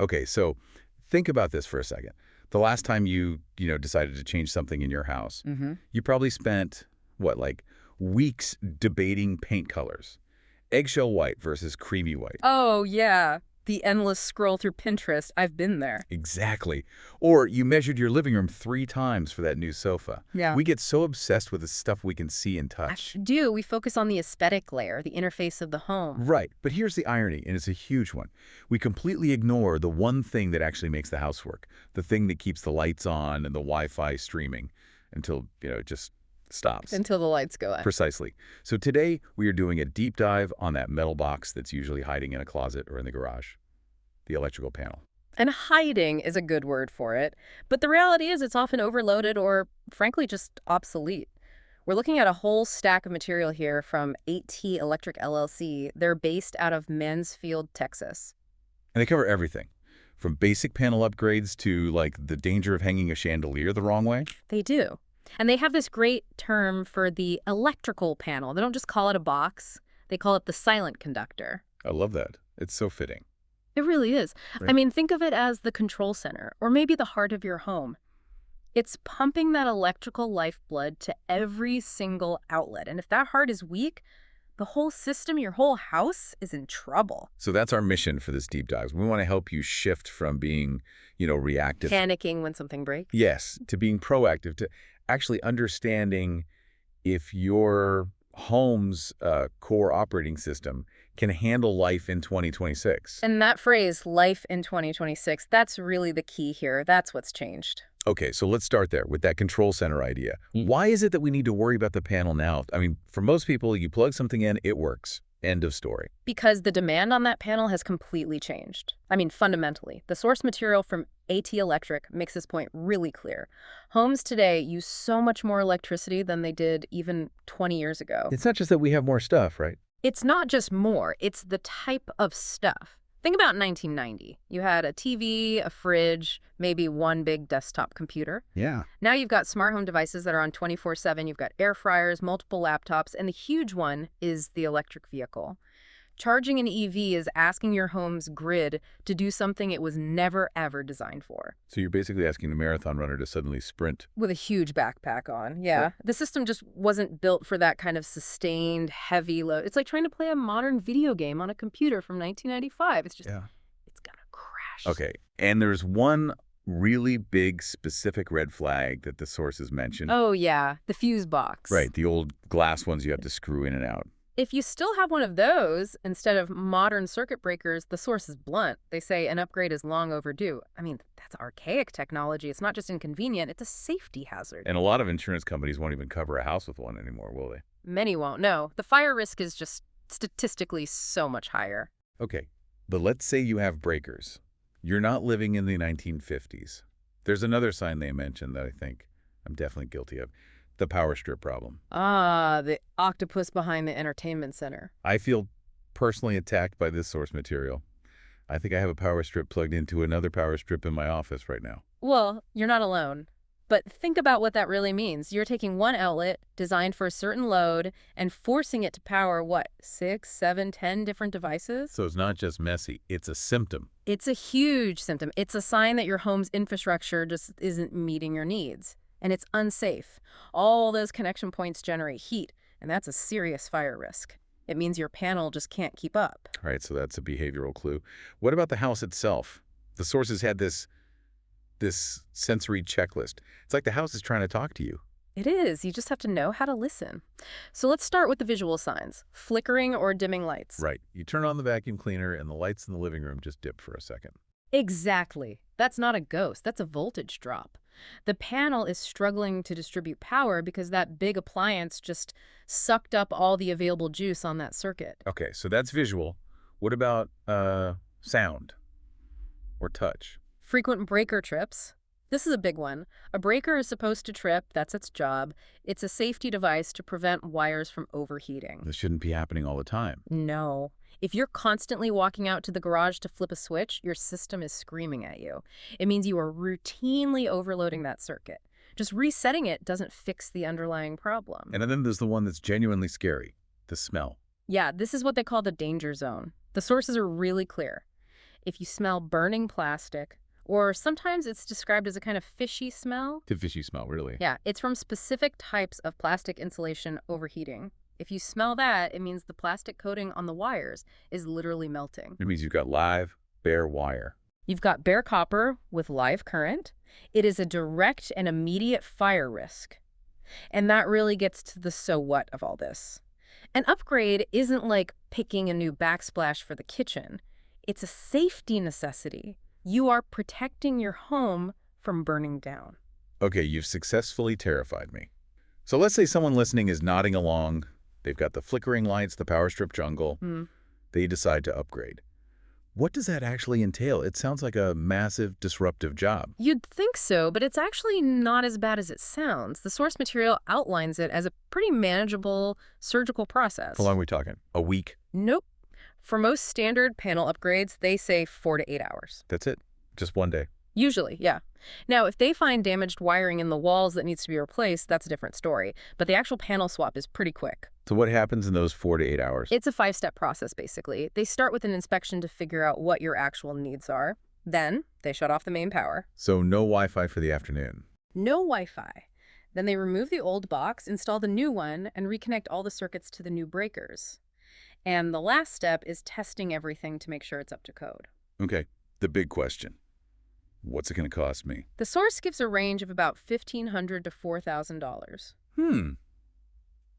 Okay, so think about this for a second. The last time you decided to change something in your house, Mm-hmm. you probably spent, what, like weeks debating paint colors. Eggshell white versus creamy white. Oh, yeah. The endless scroll through Pinterest. I've been there. Exactly. Or you measured your living room 3 times for that new sofa. Yeah. We get so obsessed with the stuff we can see and I touch. do. We focus on the aesthetic layer, the interface of the home. Right, but here's the irony, and it's a huge one. We completely ignore the one thing that actually makes the house work, the thing that keeps the lights on and the Wi-Fi streaming until, it just stops. Until the lights go out. Precisely. So today, we are doing a deep dive on that metal box that's usually hiding in a closet or in the garage, the electrical panel. And hiding is a good word for it. But the reality is it's often overloaded or, frankly, just obsolete. We're looking at a whole stack of material here from 8T Electric LLC. They're based out of Mansfield, Texas. And they cover everything, from basic panel upgrades to, like, the danger of hanging a chandelier the wrong way. They do. And they have this great term for the electrical panel. They don't just call it a box. They call it the silent conductor. I love that. It's so fitting. It really is. Right. I mean, think of it as the control center, or maybe the heart of your home. It's pumping that electrical lifeblood to every single outlet. And if that heart is weak, the whole system, your whole house, is in trouble. So that's our mission for this deep dive. We want to help you shift from being, reactive. Panicking when something breaks. Yes, to being proactive, to actually understanding if your home's core operating system can handle life in 2026. And that phrase, life in 2026, that's really the key here. That's what's changed. Okay, so let's start there with that control center idea. Why is it that we need to worry about the panel now? I mean, for most people, you plug something in, it works. End of story. Because the demand on that panel has completely changed. I mean, fundamentally. The source material from AT Electric makes this point really clear. Homes today use so much more electricity than they did even 20 years ago. It's not just that we have more stuff, right? It's not just more, it's the type of stuff. Think about 1990. You had a TV, a fridge, maybe one big desktop computer. Yeah. Now you've got smart home devices that are on 24/7. You've got air fryers, multiple laptops, and the huge one is the electric vehicle. Charging an EV is asking your home's grid to do something it was never, ever designed for. So you're basically asking the marathon runner to suddenly sprint. With a huge backpack on, yeah. The system just wasn't built for that kind of sustained, heavy load. It's like trying to play a modern video game on a computer from 1995. It's just, it's gonna crash. Okay, and there's one really big specific red flag that the sources mentioned. Oh, yeah, the fuse box. Right, the old glass ones you have to screw in and out. If you still have one of those, instead of modern circuit breakers, the source is blunt. They say an upgrade is long overdue. I mean, that's archaic technology. It's not just inconvenient, it's a safety hazard. And a lot of insurance companies won't even cover a house with one anymore, will they? Many won't. No, the fire risk is just statistically so much higher. Okay, but let's say you have breakers. You're not living in the 1950s. There's another sign they mentioned that I think I'm definitely guilty of. The power strip problem. Ah, the octopus behind the entertainment center. I feel personally attacked by this source material. I think I have a power strip plugged into another power strip in my office right now. Well, you're not alone. But think about what that really means. You're taking one outlet designed for a certain load and forcing it to power, what, 6, 7, 10 different devices? So it's not just messy, it's a symptom. It's a huge symptom. It's a sign that your home's infrastructure just isn't meeting your needs. And it's unsafe. All those connection points generate heat, and that's a serious fire risk. It means your panel just can't keep up. All right, so that's a behavioral clue. What about the house itself? The sources had this sensory checklist. It's like the house is trying to talk to you. It is. You just have to know how to listen. So let's start with the visual signs. Flickering or dimming lights. Right. You turn on the vacuum cleaner and the lights in the living room just dip for a second. Exactly. That's not a ghost. That's a voltage drop. The panel is struggling to distribute power because that big appliance just sucked up all the available juice on that circuit. Okay, so that's visual. What about sound or touch? Frequent breaker trips. This is a big one. A breaker is supposed to trip. That's its job. It's a safety device to prevent wires from overheating. This shouldn't be happening all the time. No. If you're constantly walking out to the garage to flip a switch, your system is screaming at you. It means you are routinely overloading that circuit. Just resetting it doesn't fix the underlying problem. And then there's the one that's genuinely scary, the smell. Yeah, this is what they call the danger zone. The sources are really clear. if you smell burning plastic, or sometimes it's described as a kind of fishy smell. The fishy smell, really. Yeah, it's from specific types of plastic insulation overheating. If you smell that, it means the plastic coating on the wires is literally melting. It means you've got live, bare wire. You've got bare copper with live current. It is a direct and immediate fire risk. And that really gets to the so what of all this. An upgrade isn't like picking a new backsplash for the kitchen. It's a safety necessity. You are protecting your home from burning down. Okay, you've successfully terrified me. So let's say someone listening is nodding along. They've got the flickering lights, the power strip jungle. They decide to upgrade. What does that actually entail? It sounds like a massive, disruptive job. You'd think so, but it's actually not as bad as it sounds. The source material outlines it as a pretty manageable surgical process. How long are we talking? A week? Nope. For most standard panel upgrades, they say 4 to 8 hours. That's it? Just one day? Usually, yeah. Now, if they find damaged wiring in the walls that needs to be replaced, that's a different story. But the actual panel swap is pretty quick. So what happens in those 4 to 8 hours? It's a 5-step process, basically. They start with an inspection to figure out what your actual needs are. Then, they shut off the main power. So no Wi-Fi for the afternoon? No Wi-Fi. Then they remove the old box, install the new one, and reconnect all the circuits to the new breakers. And the last step is testing everything to make sure it's up to code. Okay, the big question. What's it going to cost me? The source gives a range of about $1,500 to $4,000.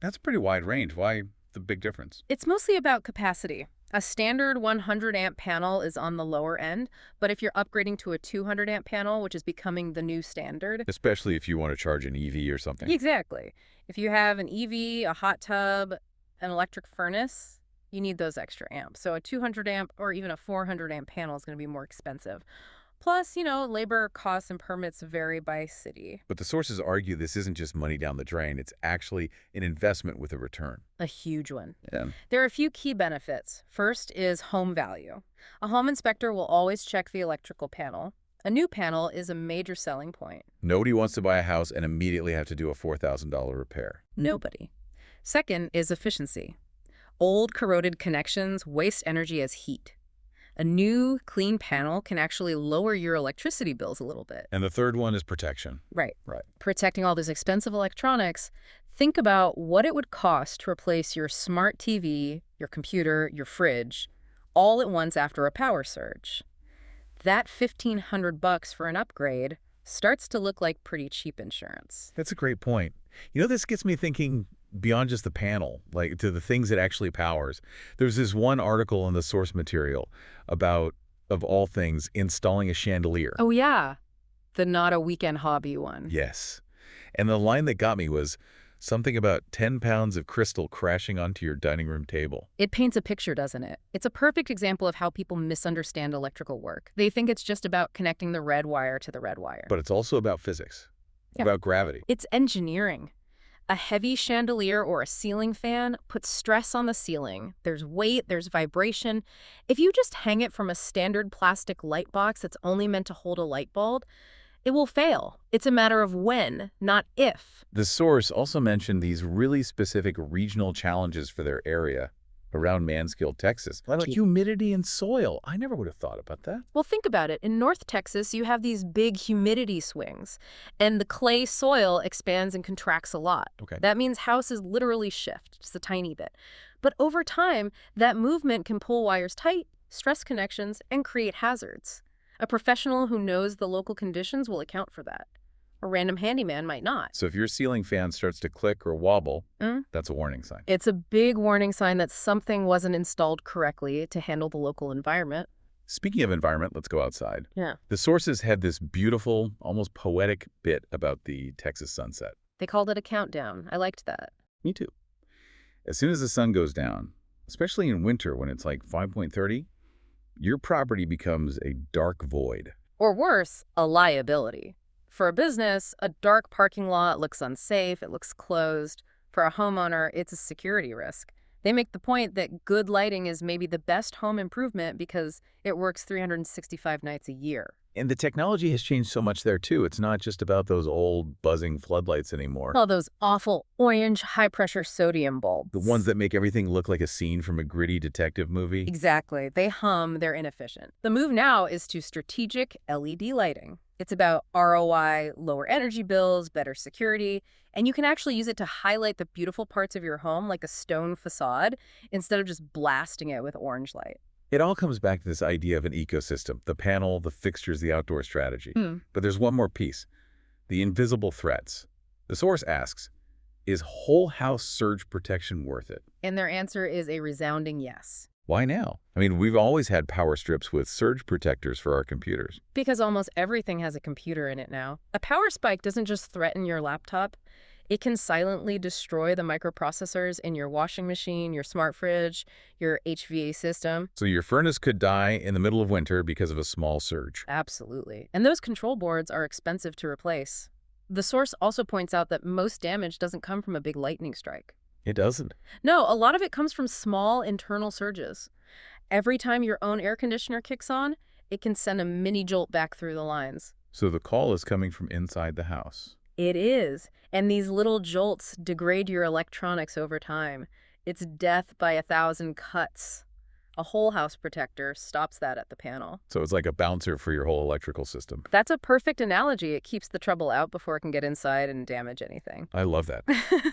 That's a pretty wide range. Why the big difference? It's mostly about capacity. A standard 100-amp panel is on the lower end, but if you're upgrading to a 200-amp panel, which is becoming the new standard... Especially if you want to charge an EV or something. Exactly. If you have an EV, a hot tub, an electric furnace, you need those extra amps. So a 200-amp or even a 400-amp panel is going to be more expensive. Plus, labor costs and permits vary by city. But the sources argue this isn't just money down the drain. It's actually an investment with a return. A huge one. Yeah. There are a few key benefits. First is home value. A home inspector will always check the electrical panel. A new panel is a major selling point. Nobody wants to buy a house and immediately have to do a $4,000 repair. Nobody. Second is efficiency. Old corroded connections waste energy as heat. A new, clean panel can actually lower your electricity bills a little bit. And the third one is protection. Right. Right. Protecting all this expensive electronics. Think about what it would cost to replace your smart TV, your computer, your fridge, all at once after a power surge. That $1,500 for an upgrade starts to look like pretty cheap insurance. That's a great point. This gets me thinking beyond just the panel, like to the things it actually powers. There's this one article in the source material about, of all things, installing a chandelier. Oh, yeah. The not a weekend hobby one. Yes. And the line that got me was something about 10 pounds of crystal crashing onto your dining room table. It paints a picture, doesn't it? It's a perfect example of how people misunderstand electrical work. They think it's just about connecting the red wire to the red wire. But it's also about physics, Yeah. about gravity. It's engineering. A heavy chandelier or a ceiling fan puts stress on the ceiling. There's weight, there's vibration. If you just hang it from a standard plastic light box that's only meant to hold a light bulb, it will fail. It's a matter of when, not if. The source also mentioned these really specific regional challenges for their area around Mansfield, Texas. Like humidity and soil. I never would have thought about that. Well, think about it. In North Texas, you have these big humidity swings, and the clay soil expands and contracts a lot. Okay. That means houses literally shift, just a tiny bit. But over time, that movement can pull wires tight, stress connections, and create hazards. A professional who knows the local conditions will account for that. A random handyman might not. So if your ceiling fan starts to click or wobble, that's a warning sign. It's a big warning sign that something wasn't installed correctly to handle the local environment. Speaking of environment, let's go outside. Yeah. The sources had this beautiful, almost poetic bit about the Texas sunset. They called it a countdown. I liked that. Me too. As soon as the sun goes down, especially in winter when it's like 5.30, your property becomes a dark void. Or worse, a liability. For a business, a dark parking lot looks unsafe, it looks closed. For a homeowner, it's a security risk. They make the point that good lighting is maybe the best home improvement because it works 365 nights a year. And the technology has changed so much there, too. It's not just about those old buzzing floodlights anymore. All those awful orange high-pressure sodium The ones bulbs. that make everything look like a scene from a gritty detective movie. Exactly. They hum, they're inefficient. The move now is to strategic LED lighting. It's about ROI, lower energy bills, better security, and you can actually use it to highlight the beautiful parts of your home like a stone facade instead of just blasting it with orange light. It all comes back to this idea of an ecosystem, the panel, the fixtures, the outdoor strategy. Hmm. But there's one more piece, the invisible threats. The source asks, is whole house surge protection worth it? And their answer is a resounding yes. Why now? I mean, we've always had power strips with surge protectors for our computers. Because almost everything has a computer in it now. A power spike doesn't just threaten your laptop. It can silently destroy the microprocessors in your washing machine, your smart fridge, your HVAC system. So your furnace could die in the middle of winter because of a small surge. Absolutely. And those control boards are expensive to replace. The source also points out that most damage doesn't come from a big lightning strike. It doesn't. No, a lot of it comes from small internal surges. Every time your own air conditioner kicks on, it can send a mini jolt back through the lines. So the call is coming from inside the house. It is. And these little jolts degrade your electronics over time. It's death by 1,000 cuts. A whole house protector stops that at the panel. So it's like a bouncer for your whole electrical system. That's a perfect analogy. It keeps the trouble out before it can get inside and damage anything. I love that.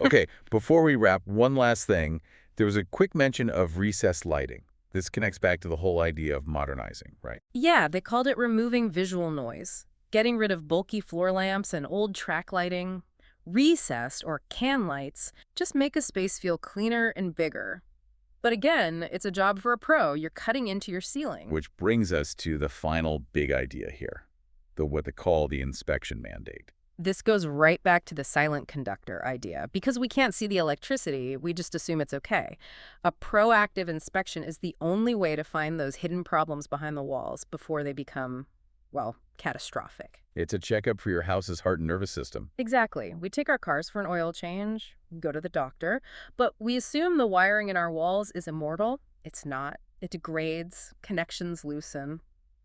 Okay, before we wrap, one last thing. There was a quick mention of recessed lighting. This connects back to the whole idea of modernizing, right? Yeah, they called it removing visual noise, getting rid of bulky floor lamps and old track lighting. Recessed, or can lights, just make a space feel cleaner and bigger. But again, it's a job for a pro. You're cutting into your ceiling. Which brings us to the final big idea here, what they call the inspection mandate. This goes right back to the silent conductor idea. Because we can't see the electricity, we just assume it's okay. A proactive inspection is the only way to find those hidden problems behind the walls before they become, well, catastrophic. It's a checkup for your house's heart and nervous system. Exactly. We take our cars for an oil change, go to the doctor, but we assume the wiring in our walls is immortal. It's not. It degrades, connections loosen.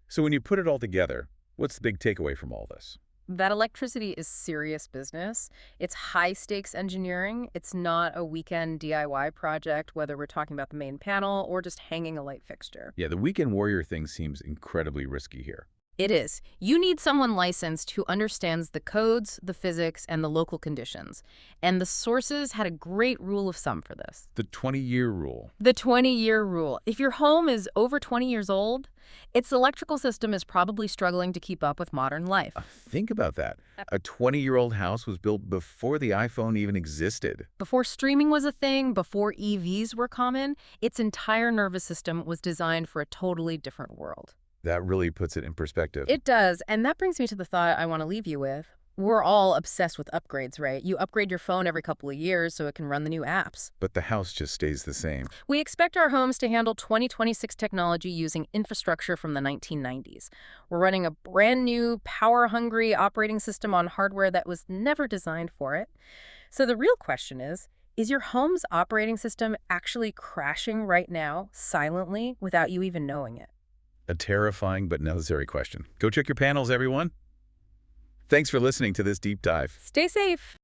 So when you put it all together, what's the big takeaway from all this? That electricity is serious business. It's high-stakes engineering. It's not a weekend DIY project, whether we're talking about the main panel or just hanging a light fixture. Yeah, the weekend warrior thing seems incredibly risky here. It is. You need someone licensed who understands the codes, the physics, and the local conditions. And the sources had a great rule of thumb for this. The 20-year rule. The 20-year rule. If your home is over 20 years old, its electrical system is probably struggling to keep up with modern life. Think about that. A 20-year-old house was built before the iPhone even existed. Before streaming was a thing, before EVs were common, its entire nervous system was designed for a totally different world. That really puts it in perspective. It does, and that brings me to the thought I want to leave you with. We're all obsessed with upgrades, right? You upgrade your phone every couple of years so it can run the new apps. But the house just stays the same. We expect our homes to handle 2026 technology using infrastructure from the 1990s. We're running a brand new, power-hungry operating system on hardware that was never designed for it. So the real question is your home's operating system actually crashing right now, silently, without you even knowing it? A terrifying but necessary question. Go check your panels, everyone. Thanks for listening to this deep dive. Stay safe.